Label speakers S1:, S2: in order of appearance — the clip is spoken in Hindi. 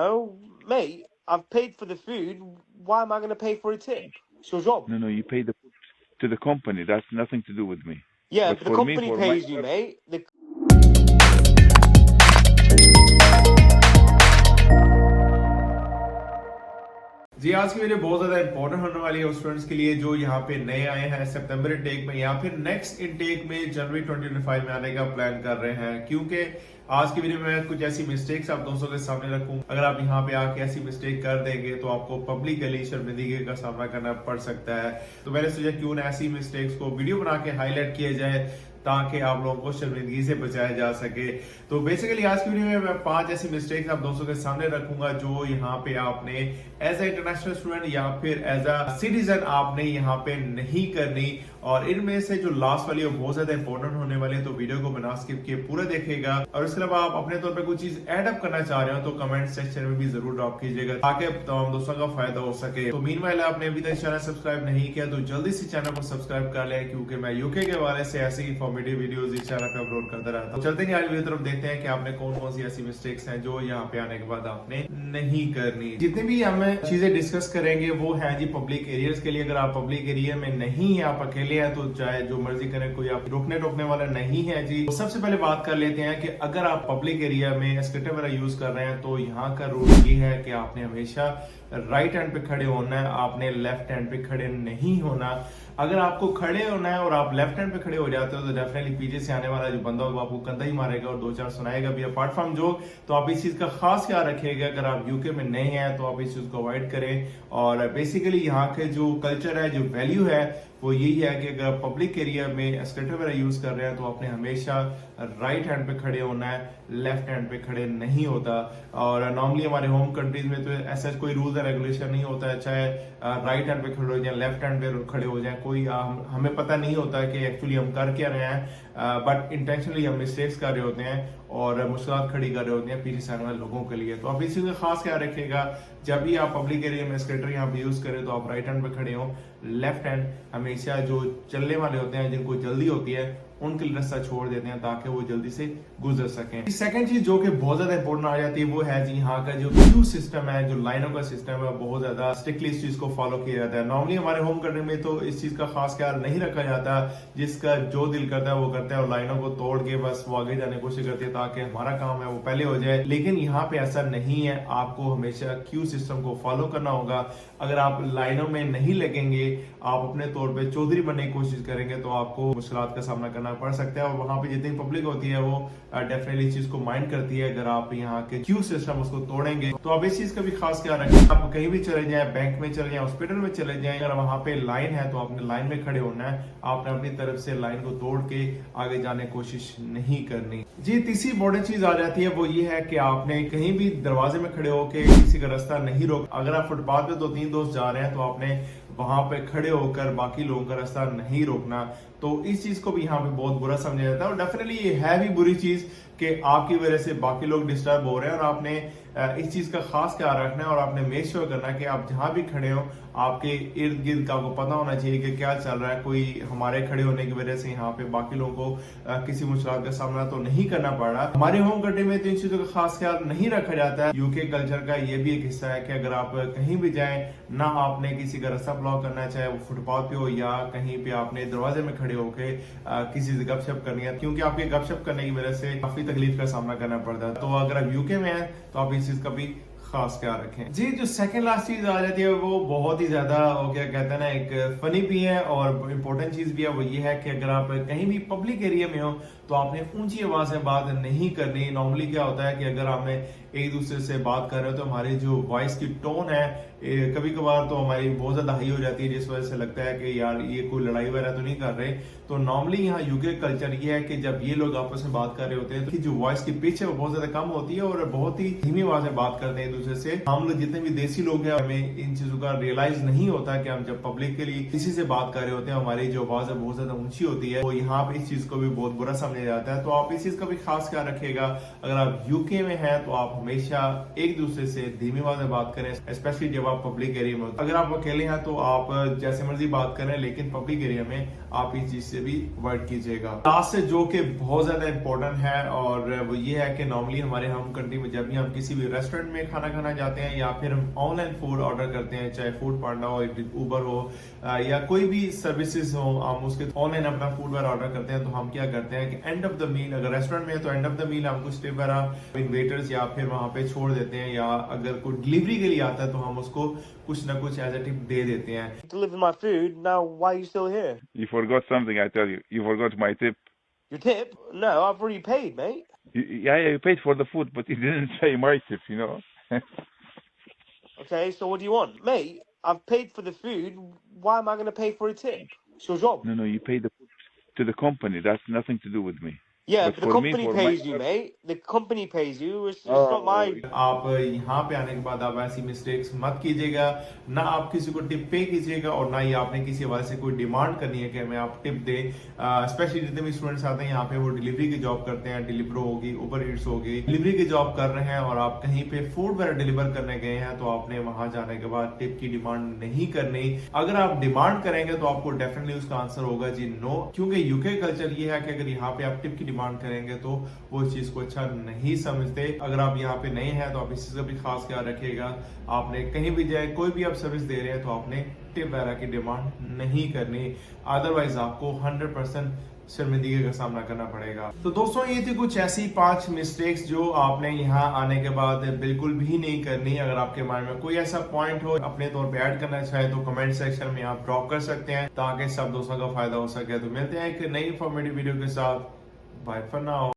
S1: Oh, mate, I've paid for the food. Why am I going to pay for a tip? It's your job.
S2: No, you pay to the company. That's nothing to do with me.
S1: Yeah,
S2: But
S1: but the
S2: for me,
S1: company
S2: for my
S1: pays you, mate.
S3: जी आज की वीडियो बहुत ज़्यादा इंपॉर्टेंट होने वाली है उस स्टूडेंट्स के लिए जो यहाँ पे नए आए हैं सितंबर इनटेक में या फिर नेक्स्ट इनटेक में जनवरी 2025 में आने का प्लान कर रहे हैं, क्योंकि आज की वीडियो में कुछ ऐसी मिस्टेक्स आप दोस्तों के सामने रखूं। अगर आप यहाँ पे आके ऐसी मिस्टेक कर देंगे तो आपको पब्लिकली शर्मिंदगी का सामना करना पड़ सकता है। तो मैंने सोचा क्यों ना ऐसी मिस्टेक्स को वीडियो बना के हाईलाइट किया जाए ताकि आप लोगों को शर्मिंदगी से बचाया जा सके। तो बेसिकली आज की वीडियो में मैं 5 ऐसी मिस्टेक्स आप दोस्तों के सामने रखूंगा जो यहाँ पे आपने एज ए इंटरनेशनल स्टूडेंट या फिर एज अ सिटीजन आपने यहाँ पे नहीं करनी, और इनमें से जो लास्ट वाली है बहुत ज्यादा इंपॉर्टेंट होने वाली है। तो वीडियो को बिना स्किप किए पूरा देखिएगा, और उसके अलावा आप अपने तौर पर कुछ चीज एड अप करना चाह रहे हो तो कमेंट सेक्शन में भी जरूर ड्रॉप कीजिएगा ताकि तमाम दोस्तों का फायदा हो सके। तो मीनवाइल आपने अभी तक चैनल सब्सक्राइब नहीं किया तो जल्दी से चैनल को सब्सक्राइब कर लें, क्योंकि मैं यूके के हवाले से ऐसी इंफॉर्मेटिव वीडियोस इस चैनल पे अपलोड करता रहता हूं। चलते हैं आज वीडियो तरफ, देखते हैं कि आपने कौन कौन सी ऐसी मिस्टेक्स हैं जो यहाँ पे आने के बाद आपने नहीं करनी। जितनी भी हम चीजें डिस्कस करेंगे वो है जी पब्लिक एरियाज के लिए। अगर आप पब्लिक एरिया में नहीं है, आप अकेले हैं, तो चाहे जो मर्जी करें, कोई आप रोकने टोकने वाला नहीं है जी। तो सबसे पहले बात कर लेते हैं कि अगर आप पब्लिक एरिया में एस्केलेटर वगैरह यूज कर रहे हैं तो यहाँ का रूल ये है कि आपने हमेशा राइट हैंड पे खड़े होना है, आपने लेफ्ट हैंड पे खड़े नहीं होना। अगर आपको खड़े होना है और आप लेफ्ट हैंड पे खड़े हो जाते हो तो डेफिनेटली पीछे से आने वाला जो बंदा होगा आपको कंधा ही मारेगा और 2-4 सुनाएगा भी। अपार्ट फ्रॉम जो, तो आप इस चीज का खास ख्याल रखिएगा। अगर आप यूके में नए हैं तो आप इस चीज को अवॉइड करें। और बेसिकली यहाँ के जो कल्चर है, जो वैल्यू है, वो यही है कि अगर आप पब्लिक एरिया में एस्केलेटर वगैरह यूज कर रहे हैं तो आपने हमेशा राइट हैंड पे खड़े होना है, लेफ्ट हैंड पे खड़े नहीं होता। और नॉर्मली हमारे होम कंट्रीज में तो ऐसा कोई रूल्स एंड रेगुलेशन नहीं होता है, चाहे राइट हैंड पे खड़े हो जाए, लेफ्ट हैंड पे खड़े हो जाए, कोई हमें पता नहीं होता कि एक्चुअली हम कर क्या रहे हैं, बट इंटेंशनली हम मिस्टेक्स कर रहे होते हैं और मुश्किलात खड़ी कर रहे होते हैं पीछे से आने वाले लोगों के लिए। तो आप इस चीज का खास ख्याल रखिएगा, जब भी आप पब्लिक एरिया में एस्केलेटर यहाँ पे यूज करें तो आप राइट हैंड पे खड़े हो, लेफ्ट हैंड हमेशा जो चलने वाले होते हैं, जिनको जल्दी होती है, उनके लिए रास्ता छोड़ देते हैं ताकि वो जल्दी से गुजर सकें। सेकंड चीज जो कि बहुत ज्यादा इंपॉर्टेंट आ जाती है वो है जी यहाँ का जो क्यू सिस्टम है, जो लाइनों का सिस्टम है, बहुत ज्यादा स्ट्रिक्टली इस चीज को फॉलो किया जाता है। नॉर्मली हमारे होम कंट्री में तो इस चीज का खास ख्याल नहीं रखा जाता, जिसका जो दिल करता है वो करता है और लाइनों को तोड़ के बस वो आगे जाने की कोशिश करते हैं ताकि हमारा काम है वो पहले हो जाए। लेकिन यहाँ पे ऐसा नहीं है, आपको हमेशा क्यू सिस्टम को फॉलो करना होगा। अगर आप लाइनों में नहीं लगेंगे, आप अपने तौर पे चौधरी बनने की कोशिश करेंगे तो आपको मुश्किलात का सामना करना पड़ सकता है। और वहां पे जितनी पब्लिक होती है वो डेफिनेटली इस चीज को माइंड करती है। अगर आप यहाँ के क्यू सिस्टम उसको तोड़ेंगे तो आप इस चीज का भी खास ख्याल रखें। आप कहीं भी चले जाए, बैंक में चले जाए, हॉस्पिटल में चले जाए, अगर वहां पे लाइन है तो आपने लाइन में खड़े होना है, आपने अपनी तरफ से लाइन को तोड़ के आगे जाने की कोशिश नहीं करनी जी। तीसरी इंपॉर्टेंट चीज आ जाती है वो ये है कि आपने कहीं भी दरवाजे में खड़े होकर किसी का रास्ता नहीं रोक। अगर आप फुटपाथ पे 2-3 दोस्त जा रहे हैं तो आपने वहां पे खड़े होकर बाकी लोगों का रास्ता नहीं रोकना। तो इस चीज को भी यहाँ पे बहुत बुरा समझा जाता है, और डेफिनेटली ये है भी बुरी चीज कि आपकी वजह से बाकी लोग डिस्टर्ब हो रहे हैं। और आपने इस चीज का खास ख्याल रखना है और आपने मेक श्योर करना है कि आप जहां भी खड़े हो आपके इर्द गिर्द का आपको पता होना चाहिए कि क्या चल रहा है। कोई हमारे खड़े होने की वजह से यहाँ पे बाकी लोगों को किसी मुश्किल का सामना तो नहीं करना पड़ रहा। हमारे होम कंट्री में तो इन चीजों का खास ख्याल नहीं रखा जाता है। यूके कल्चर का ये भी एक हिस्सा है कि अगर आप कहीं भी जाए ना, आपने किसी का रास्ता ब्लॉक करना, चाहे वो फुटपाथ पे हो या कहीं पे आपने दरवाजे में खड़े होके किसी से गपशप करनी है, क्योंकि आपके गपशप करने की वजह से काफी तकलीफ का सामना करना पड़ता है। तो अगर आप यूके में हैं तो आप इस चीज का भी खास ख्याल रखें जी। जो सेकंड लास्ट चीज आ जाती है वो बहुत ही ज्यादा क्या कहते हैं ना, एक फनी भी है और इम्पोर्टेंट चीज भी है। वो ये है कि अगर आप कहीं भी पब्लिक एरिया में हो तो आपने ऊंची आवाज में बात नहीं करनी। नॉर्मली क्या होता है कि अगर हमें एक दूसरे से बात कर रहे हो तो हमारी जो वॉइस की टोन है कभी कभार तो हमारी बहुत ज्यादा हाई हो जाती है, जिस वजह से लगता है कि यार ये कोई लड़ाई वगैरह तो नहीं कर रहे। तो नॉर्मली यहाँ यूके कल्चर ये है कि जब ये लोग आपस में बात कर रहे होते हैं तो जो वॉइस की पिच है वो बहुत ज्यादा कम होती है और बहुत ही धीमी आवाज में बात करते हैं एक दूसरे से। हम लोग जितने भी देसी लोग हैं हमें इन चीजों का रियलाइज नहीं होता कि हम जब पब्लिक के लिए किसी से बात कर रहे होते हैं हमारी जो आवाज है बहुत ज्यादा ऊंची होती है। तो यहाँ पे इस चीज को भी बहुत बुरा समझा दिया जाता है। तो आप इस चीज का भी खास ख्याल रखिएगा। अगर आप यूके में हैं तो आप हमेशा एक दूसरे से धीमी आवाज में बात करें, स्पेशली जब आप पब्लिक एरिया में। अगर आप अकेले हैं तो आप जैसे मर्जी बात करें, लेकिन पब्लिक एरिया में आप इस चीज से भी अवॉइड कीजिएगा। लास्ट से जो कि बहुत ज्यादा इंपॉर्टेंट है और वो ये है कि नॉर्मली हमारे होम कंट्री में जब भी हम किसी भी रेस्टोरेंट में खाना खाना जाते हैं या फिर हम ऑनलाइन फूड ऑर्डर करते हैं, चाहे फूड पांडा हो, उबर हो या कोई भी सर्विसेज हो, हम उसके ऑनलाइन अपना फूड वगैरह ऑर्डर करते हैं, तो हम क्या करते हैं कि एंड ऑफ द मील, अगर रेस्टोरेंट में है तो एंड ऑफ द मील हम कुछ टिप वगैरह वेटर्स या फिर वहां पे छोड़ देते हैं, या अगर कोई डिलीवरी के लिए आता है तो हम उसको कुछ ना कुछ एज ए टिप दे देते हैं।
S1: Deliver my food. Now, why are you still here?
S2: You forgot something, I tell you. You forgot my tip.
S1: Your tip? No, I've already paid, mate.
S2: Yeah, you paid for the food, but you didn't say my tip, you know.
S1: Okay, so what do you want, mate? I've paid for the food. Why am I going to pay for a tip? It's your job.
S2: No, you pay the food to the company. That's nothing to do with me.
S1: Yeah,
S2: But
S1: but the
S2: for me,
S1: company
S2: for
S1: pays
S2: my-
S1: you, mate. The company pays you. It's not my.
S3: आप यहाँ पे आने के बाद आप ऐसी मिस्टेक्स मत कीजिएगा, ना आप किसी को टिप पे कीजिएगा और ना ही आपने किसी हवाले से कोई डिमांड करनी है कि हमें आप टिप दें। स्पेशली जितने भी स्टूडेंट्स आते हैं यहाँ पे, वो डिलीवरी की जॉब करते हैं, डिलीवरो होगी, उबर ईट्स होगी, डिलीवरी की जॉब कर रहे हैं और आप कहीं पे फूड वगैरह डिलीवर करने गए हैं, तो आपने वहां जाने के बाद टिप की डिमांड नहीं करनी। अगर आप डिमांड करेंगे तो आपको डेफिनेटली उसका आंसर होगा जी नो, क्योंकि यूके कल्चर ये है कि अगर यहाँ पे आप टिप की डिमांड करेंगे तो वो इस चीज को अच्छा नहीं समझते। अगर आप यहाँ पे नए हैं तो आप इस चीज का भी खास ख्याल रखिएगा। आपने कहीं भी जाए, कोई भी आप सर्विस दे रहे हैं तो आपने टिप वगैरह की डिमांड नहीं करनी, अदरवाइज आपको 100% शर्मिंदगी का सामना करना पड़ेगा। तो दोस्तों, ये थी कुछ ऐसी 5 मिस्टेक्स जो आपने यहाँ आने के बाद बिल्कुल भी नहीं करनी। अगर आपके माइंड में कोई ऐसा पॉइंट हो अपने तौर पे ऐड करना चाहे तो कमेंट सेक्शन में आप ड्रॉप कर सकते हैं, ताकि सब दोस्तों का फायदा हो सके। तो मिलते हैं एक नई इंफॉर्मेटिव वीडियो के साथ। Bye for now.